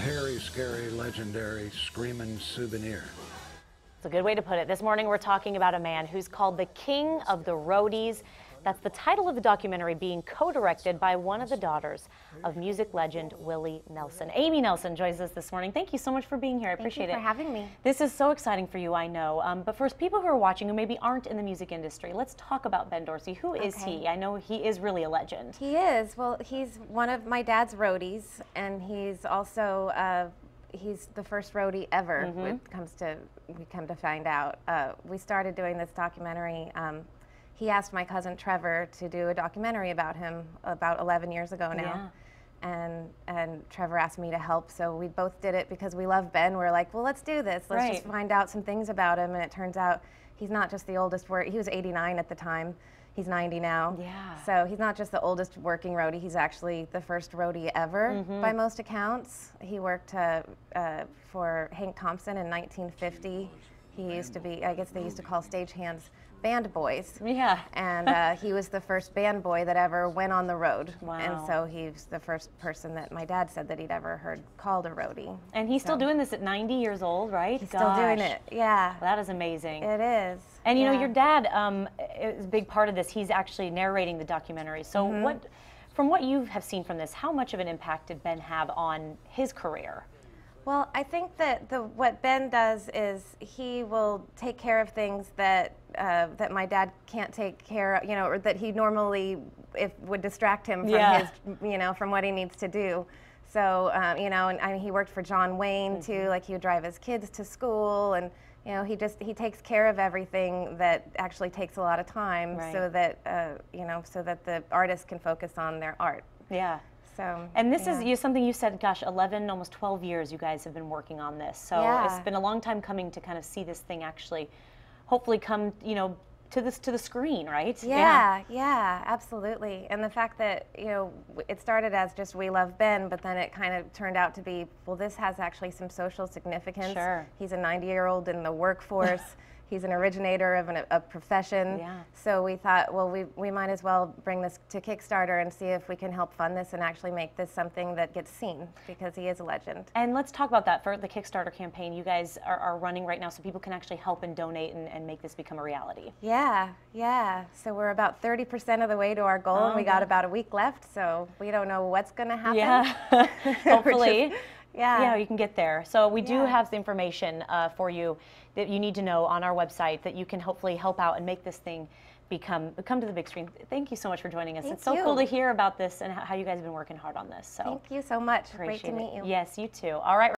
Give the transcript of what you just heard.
hairy, scary, legendary, screaming souvenir. It's a good way to put it. This morning we're talking about a man who's called the King of the Roadies. That's the title of the documentary, being co-directed by one of the daughters of music legend Willie Nelson. Amy Nelson joins us this morning. Thank you so much for being here. I appreciate it. Thank you for having me. This is so exciting for you, I know. But for people who are watching who maybe aren't in the music industry, let's talk about Ben Dorcy. Who is he? I know he is really a legend. He is. Well, he's one of my dad's roadies, and he's also he's the first roadie ever. When it comes to, we come to find out. We started doing this documentary. He asked my cousin Trevor to do a documentary about him about 11 years ago now. Yeah. And Trevor asked me to help, so we both did it because we love Ben. We're like, well, let's do this. Let's just find out some things about him. And it turns out he's not just the oldest he was 89 at the time. He's 90 now. Yeah. So he's not just the oldest working roadie, he's actually the first roadie ever by most accounts. He worked for Hank Thompson in 1950. He used to be, I guess they used to call stagehands band boys. Yeah. And he was the first band boy that ever went on the road. Wow. And so he's the first person that my dad said that he'd ever heard called a roadie. And he's still doing this at 90 years old, right? He's still doing it, yeah. Well, that is amazing. It is. And you know, your dad is a big part of this. He's actually narrating the documentary. So from what you have seen from this, how much of an impact did Ben have on his career? Well, I think that what Ben does is he will take care of things that that my dad can't take care of, you know, or that he normally would distract him from his, you know, from what he needs to do. So, you know, and I mean, he worked for John Wayne too. Like, he would drive his kids to school, and you know, he takes care of everything that actually takes a lot of time, so that you know, so that the artists can focus on their art. Yeah. So, and this is something you said, gosh, 11, almost 12 years you guys have been working on this. So it's been a long time coming to kind of see this thing actually, hopefully come, you know, to the screen, right? Yeah, absolutely. And the fact that, you know, it started as just we love Ben, but then it kind of turned out to be, well, this has actually some social significance. Sure. He's a 90-year-old in the workforce. He's an originator of a profession. Yeah. So we thought, well, we might as well bring this to Kickstarter and see if we can help fund this and actually make this something that gets seen, because he is a legend. And let's talk about that for the Kickstarter campaign you guys are running right now, so people can actually help and donate and make this become a reality. Yeah. So we're about 30% of the way to our goal, and we got about a week left, so we don't know what's going to happen. Yeah, hopefully. Yeah, you can get there. So we do have the information for you that you need to know on our website that you can hopefully help out and make this thing come to the big screen. Thank you so much for joining us. It's so cool to hear about this and how you guys have been working hard on this. So thank you so much. Great to meet you. Yes, you too. All right.